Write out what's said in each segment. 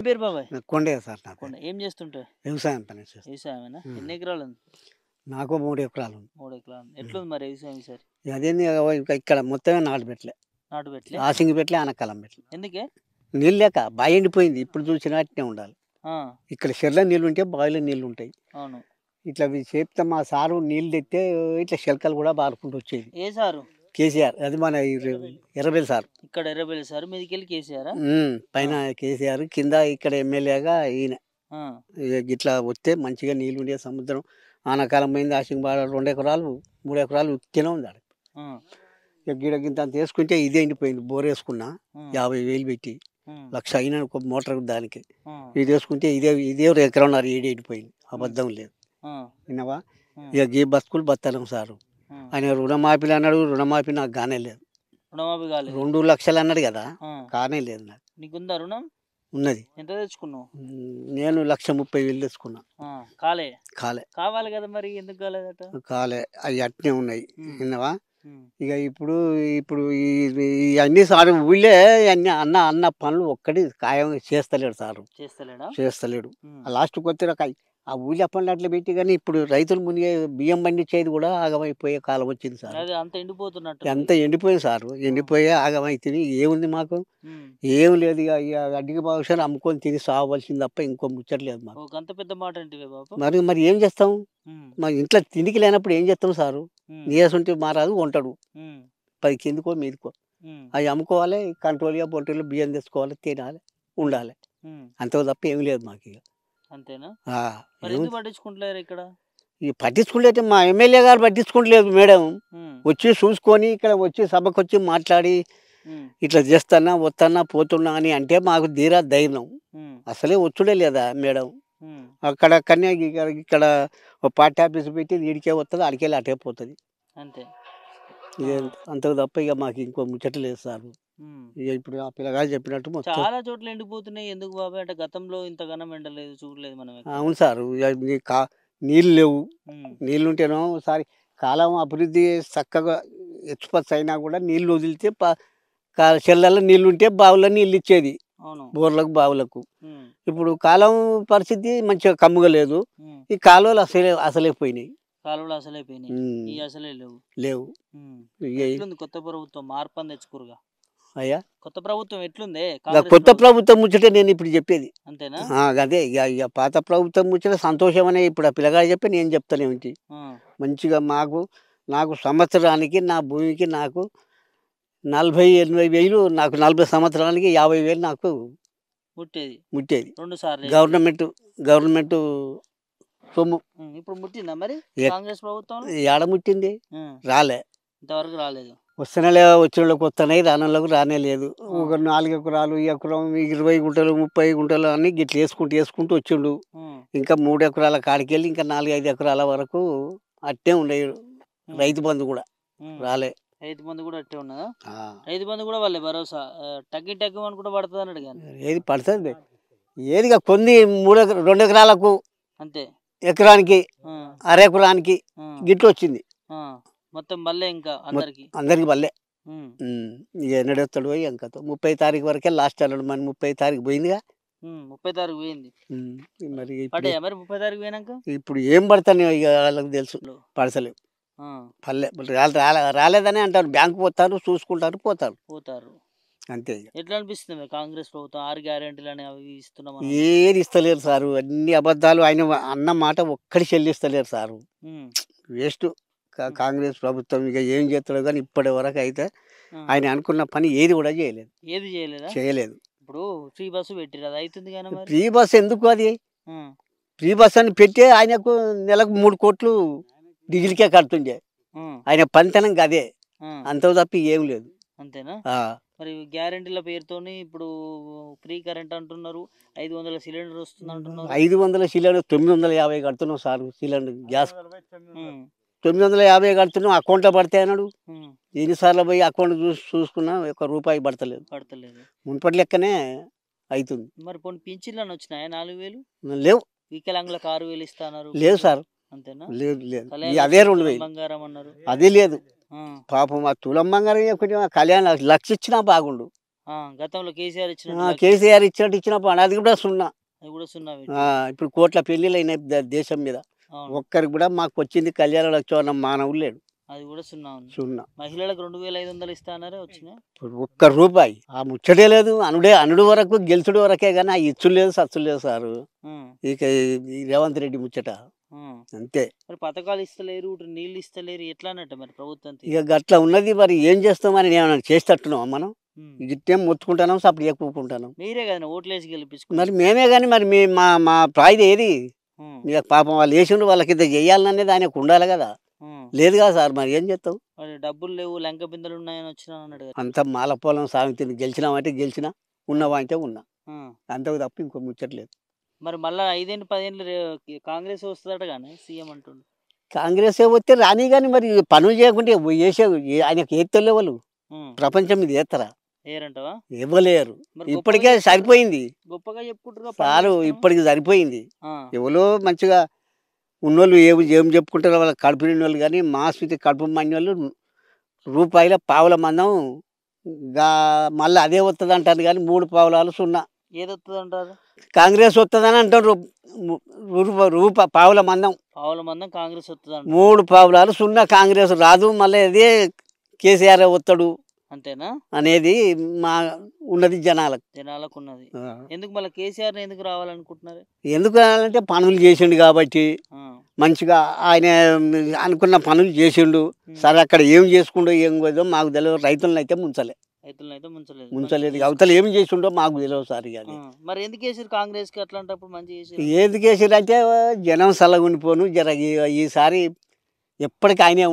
పేరు బాబాయ్? కొండే సార్ నా పేరు. కొండ. ఏం చేస్తుంటారు? వ్యవసాయం పని చేస్తాను. వ్యవసాయమేనా? ఎన్ని ఎకరాలు ఉంది? నాకు 3 ఎకరాలు ఉంది. 3 ఎకరాలు. ఎట్లుంది మరి వ్యవసాయం ఈసారి? అదేంది ఇంకా ఇక్కడ మొత్తమే నాటు పెట్టలే, నాటు పెట్టలే? ఆసింగి పెట్టలే, ఆనకాలం పెట్టలే. ఎందుకే? నీళ్ళు లేక బావి ఎండిపోయింది. ఇప్పుడు చూసినా అట్నే ఉండాలి. ఆ, ఇక్కడ చెర్ల నీళ్ళు ఉంటే బావిలో నీళ్ళు ఉంటాయి. అవును. ఇట్లా చెప్తే మా సారు నీళ్ళు తెస్తే ఇట్లా శిల్కలు కూడా బారుకుంటూ వచ్చేది. ఏ సారు? కేసీఆర్, అది మన ఎర్రబెల్లి సార్. ఇక్కడ ఎర్రబెల్లి సారు, మీదికెళ్ళి కేసీఆర్. పైన కేసీఆర్, కింద ఇక్కడ ఎమ్మెల్యేగా ఈయన. ఇట్లా వస్తే మంచిగా నీళ్ళు ఉండే సముద్రం. ఆనకాలం పోయింది. ఆసింగ్ బాగా 2 ఎకరాలు 3 ఎకరాలు ఉత్తినే ఉంది ఆడ. ఇక గిడ గింత తీసుకుంటే ఇదే ఎండిపోయింది. బోర్ వేసుకున్నా 50,000 పెట్టి, 1,00,000 అయినా ఒక మోటార్ దానికి. ఇది వేసుకుంటే ఇదే 1 ఎకరన్నర ఎండిపోయింది. అబద్ధం లేదు, విన్నావా? ఇక ఈ బతుకులు బతలేం సారు. ఆయన రుణమాఫీలు అన్నాడు, రుణమాఫీ నాకు కానే లేదు. రుణమాఫీ కాలేదు. 2 లక్షలు అన్నాడు కదా, కానే లేదు నాకు. నీకుందా రుణం? ఉన్నది. ఎంత తెచ్చుకున్నావు? నేను 1,30,000 తెచ్చుకున్నా. కాలే? కావాలి కదా, మరి ఎందుకు కాలేదట? కాలే, అవి అట్నే ఉన్నాయి, విన్నావా? ఇక ఇప్పుడు ఇవన్నీ సార్ ఊళ్ళే అన్ని అన్న పనులు ఒక్కటి ఖాయం చేస్తలేడు సారు. చేస్తలేడు. లాస్ట్కి వచ్చే ఆ ఊళ్ళో పనులు అట్లా పెట్టి, కానీ ఇప్పుడు రైతులు మునిగే బియ్యం పండించేది కూడా ఆగమైపోయే కాలం వచ్చింది సార్. అంత ఎండిపోతున్నట్టు. ఎంత ఎండిపోయింది సారు. ఎండిపోయే ఆగమైతుంది. ఏముంది మాకు? ఏం లేదు. ఇక అడ్డికి భవిష్యత్తు అమ్ముకొని తిని సాగవలసింది తప్ప ఇంకో ముచ్చట్లేదు మాకు. అంత పెద్ద మాట అంటే బాబు. మరి ఏం చేస్తాం? మరి ఇంట్లో తిండికి లేనప్పుడు ఏం చేస్తాం సారు? నీయసుంటే మారాదు, వంటాడు 10 కిందికో మీదికో. అవి అమ్ముకోవాలి, కంట్రోల్గా పొట్టలు బియ్యం తెచ్చుకోవాలి, తినాలి, ఉండాలి. అంతే తప్ప ఏం లేదు మాకు. ఇక అంతేనా? పట్టించుకుంటలేరు ఇక్కడ. ఈ పట్టించుకుంటే మా ఎమ్మెల్యే గారు పట్టించుకుంటలేదు మేడం. వచ్చి చూసుకొని ఇక్కడ వచ్చి సభకు వచ్చి మాట్లాడి ఇట్లా చేస్తానా వస్తానా పోతున్నా అని అంటే మాకు తీరా ధైర్యం. అసలే వచ్చుడే లేదా మేడం. అక్కడ కన్యా ఇక్కడ పార్టీ ఆఫీస్ పెట్టి ఈడికే వస్తుంది, ఆడికెళ్ళి అటే పోతుంది. అంతే. అంతకు తప్ప ఇక మాకు ఇంకో ముచ్చట లేదు సార్. ఇక ఇప్పుడు ఆ పిల్లగాలు చెప్పినట్టు చాలా చోట్ల ఎండిపోతున్నాయి. ఎందుకు బాబాయ్ అంటే గతంలో ఇంతగానం ఎండలేదు, చూడలేదు మనం. అవును సార్. నీళ్ళు లేవు. నీళ్ళు ఉంటేనో ఒకసారి కాలం అభివృద్ధి చక్కగా ఎక్స్పర్ట్స్ అయినా కూడా నీళ్ళు వదిలితే చెల్లెల్లో నీళ్ళు ఉంటే బావుల్లో నీళ్ళు ఇచ్చేది, బోర్లకు బావులకు. ఇప్పుడు కాలం పరిస్థితి మంచిగా కమ్ముగా లేదు. ఈ కాలువలు అసలే పోయినాయి. కాలువలు అసలే పోయినాయి. అసలే లేవు. కొత్త ప్రభుత్వం మార్పు తెచ్చుకోరుగా అయ్యా. కొత్త ప్రభుత్వం ఎట్లుంది? కొత్త ప్రభుత్వం ముచ్చట నేను ఇప్పుడు చెప్పేది. అంతేనా? అదే ఇక పాత ప్రభుత్వం ముచ్చట సంతోషం అనే ఇప్పుడు ఆ పిల్లగాడు చెప్పి నేను చెప్తాను ఏమిటి. మంచిగా నాకు సంవత్సరానికి నా భూమికి నాకు 40-80 వేలు, నాకు 40 సంవత్సరానికి 50 వేలు నాకు ముట్టేది. గవర్నమెంట్ సొమ్ము. ఇప్పుడు ముట్టిందా మరి కాంగ్రెస్ ప్రభుత్వం? ఏడ ముట్టింది? రాలే, ఇంతవరకు రాలేదు. వస్తేనే వచ్చిన వాళ్ళకి వస్తున్నాయి, రానోళ్ళకు రానే లేదు. ఒక 4 ఎకరాలు, ఎకరం 20 గుంటలు 30 గుంటలు అని గిట్ల వేసుకుంటూ వచ్చిండు. ఇంకా 3 ఎకరాల కాడికి వెళ్ళి ఇంకా 4-5 ఎకరాల వరకు అట్టే ఉండే. రైతు బంధు కూడా రాలే. రైతు బంధు కూడా అట్టే ఉన్నదా? రైతు బంధు కూడా వాళ్ళే భరోసా తగ్గి అని కూడా పడుతుంది అన్నాడు. కానీ ఏది పడుతుంది? ఏదిగా కొన్ని 2 ఎకరాలకు అంతే, ఎకరానికి అరెకరానికి గిట్లు వచ్చింది మొత్తం. బల్లే ఇంకా అందరికి బల్లే. ఇక ఎన్నడెత్తాడు పోయి ఇంకా 30 తారీఖు వరకే లాస్ట్ అన్నాడు. మరి 30 తారీఖు పోయిందిగా. 30 తారీఖు పోయింది. మరి 30 తారీఖు పోయినాక ఇప్పుడు ఏం పడతాను ఇక వాళ్ళకి తెలుసు. పడతలేవు, పల్లె రాలేదని అంటారు. బ్యాంకు పోతారు, చూసుకుంటారు, పోతారు అంతే. ఎట్లా అనిపిస్తుంది కాంగ్రెస్ ప్రభుత్వం 6 గ్యారెంటీలు అని అవి ఇస్తున్నాం? ఏది ఇస్తలేరు సారు. అన్ని అబద్ధాలు. ఆయన అన్న మాట ఒక్కడి చెల్లిస్తలేరు సారు. వేస్ట్ కాంగ్రెస్ ప్రభుత్వం. ఇక ఏం చేస్తాడో కానీ ఇప్పటి వరకు అయితే ఆయన అనుకున్న పని ఏది కూడా చేయలేదు. ఇప్పుడు ఫ్రీ బస్సు పెట్టిరు, అది అవుతుంది కానీ ఫ్రీ బస్ ఎందుకు? అది ఫ్రీ బస్ అని పెట్టి ఆయనకు నెలకు 3 కోట్లు డీజిల్కే కడుతుండే. ఆయన పనితనం అదే, అంత తప్పి ఏం లేదు. అంతేనా? మరి గ్యారెంటీల పేరుతోని ఇప్పుడు ఫ్రీ కరెంట్ అంటున్నారు, 500 సిలిండర్ వస్తుంది అంటున్నారు. 500 సిలిండర్ 950 కడుతున్నాం సార్. సిలిండర్ గ్యాస్ 950 కడుతున్నాం. అకౌంట్లో పడితే అన్నాడు. ఎన్నిసార్లు పోయి అకౌంట్ చూసుకున్నా ₹1 పడతలేదు. మున్పటి లెక్కనే అవుతుంది. మరి కొన్ని పింఛన్లు అని వచ్చినాయా? 4,000 లేవు. వికలాంగులకు 6,000 ఇస్తున్నారు. లేదు సార్. అంతేనా? లేదు. అదే 2,000 బంగారం అన్నారు. అది లేదు. పాపం ఆ తులం బంగారం కొంచెం కళ్యాణ్ 1,00,000 ఇచ్చినా బాగుండు. గతంలో కేసీఆర్ ఇచ్చినట్టు కేసీఆర్ ఇచ్చినట్టు ఇచ్చినప్పుడు అది కూడా సున్నా. అది కూడా సున్నా ఇప్పుడు కోట్ల పెళ్ళిళ్ళు అయినాయి దేశం మీద. ఒక్కరికి కూడా మాకు వచ్చింది కళ్యాణ లక్ష్మణ మానవులు లేడు. అది కూడా సున్నా ఉంది. సున్నా. మహిళలకు 2500 ఇస్తా అన్నారే వచ్చినాయి. ఇప్పుడు ఒక్క రూపాయి ఆ ముచ్చటే లేదు. అనుడు వరకు గెలుచుడు వరకే కానీ ఆ ఇచ్చులు లేదు సచ్చులు లేదు సారు. ఇక ఈ రేవంత్ రెడ్డి ముచ్చట అంతే. మరి పథకాలు ఇస్తలేరు, నీళ్ళు ఇస్తలేరు, ఎట్లా అన్నట్టు మరి ప్రభుత్వం ఇక గట్లా ఉన్నది. మరి ఏం చేస్తామని నేను చేసేటట్టున్నాం మనం. గిట్టేం మొత్తుకుంటున్నాం, సప్పుడు ఎక్కుకుంటున్నాం. మీరే కదా ఓట్లేసి గెలిపించుకున్నారు. మరి మేమే కానీ మరి మా ప్రాయిది ఏది? ఇక పాపం వాళ్ళు వేసిండు, వాళ్ళకి ఇంత చెయ్యాలనేది ఆయనకు ఉండాలి కదా. లేదు కదా సార్, మరి ఏం చేస్తాం? మరి డబ్బులు లేవు, లంక బిందెలు ఉన్నాయని వచ్చినా అన్నాడు. అంత మాలపోలం సాగుతుంది. గెలిచినామంటే గెలిచినా, ఉన్నవా అంటే ఉన్నా, అంతకు తప్ప ఇంకో ముచ్చట్లేదు. మరి మళ్ళీ 5 10 కాంగ్రెస్ వస్తుందట కానీ సీఎం అంటుండు. కాంగ్రెస్ వస్తే రాని కానీ మరి పనులు చేయకుంటే చేసే ఆయనకు ఏత్తలే వాళ్ళు ప్రపంచం మీద ఏత్తరా? ఏరంటవా? ఇవ్వలేరు. ఇప్పటికే సరిపోయింది. గొప్పగా చెప్పుకుంటారు సారు, ఇప్పటికి సరిపోయింది. ఎవరో మంచిగా ఉన్నోళ్ళు ఏం చెప్పుకుంటారో వాళ్ళ కడుపు నిండి వాళ్ళు. కానీ మా స్థితి కడుపు మండి వాళ్ళు రూపాయల పావుల మందం మళ్ళీ అదే వస్తుంది అంటారు. కానీ 3 పావులాలు సున్నా. ఏది వస్తుంది అంటారు? కాంగ్రెస్ వస్తుందని అంటారు. పావుల మందం కాంగ్రెస్ వస్తుంది. 3 పావులాలు సున్నా. కాంగ్రెస్ రాదు. మళ్ళీ అదే కేసీఆర్ వస్తాడు అంతేనా అనేది మా ఉన్నది జనాలకు ఉన్నది. ఎందుకు మళ్ళీ కేసీఆర్ ఎందుకు రావాలనుకుంటున్నారు? ఎందుకు అంటే పనులు చేసిండు కాబట్టి. మంచిగా ఆయన అనుకున్న పనులు చేసిండు. సరే అక్కడ ఏం చేసుకుండో ఏం పోదో మాకు తెలియదు. రైతులను అయితే ముంచలేదు. అవతల ఏం చేసిండో మాకు తెలియదు సార్. మరి ఎందుకు వేసారు కాంగ్రెస్ కి? అట్లాంటప్పుడు మంచి ఎందుకు వేసారు అంటే జనం సల్లగుండిపోను జర ఈసారి ఎప్పటికి ఆయనే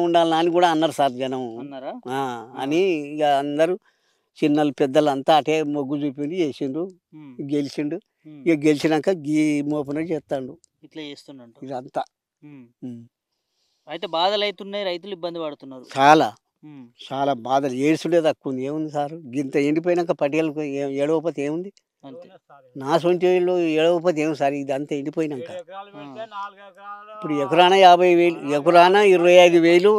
ఉండాలనా అని కూడా అన్నారు సార్ జనం. అని ఇక అందరూ చిన్నలు పెద్దలు అంతా అటే మొగ్గు చూపిండి చేసిండు. గెలిచిండు. ఇక గెలిచినాక గీ మోపన చేస్తాడు. ఇట్లా చేస్తున్నాడు ఇదంతా. అయితే బాధలు అవుతున్నాయి, రైతులు ఇబ్బంది పడుతున్నారు. చాలా బాధలు. ఏడ్చుడే తక్కువ ఉంది. ఏముంది సార్? గింత ఎండిపోయినాక పట్టేలకు ఏడవపోతే ఏముంది? నా సొంత ఏళ్ళు ఏడవపోతే ఏమి సార్? ఇది అంతా ఎండిపోయినాక ఇప్పుడు ఎకరాన 50,000, ఎకరాన 25,000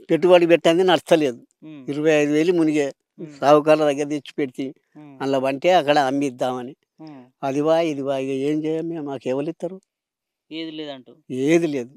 పెట్టుబడి పెట్టింది నచ్చలేదు. 25,000 మునిగే సావుకారుల దగ్గర తెచ్చి పెట్టి అందులో అంటే అక్కడ అమ్మిద్దామని. అదివా ఇదివా ఇక ఏం చేయాలి? మాకు ఎవరు ఇస్తారు? ఏది లేదంటూ. ఏది లేదు.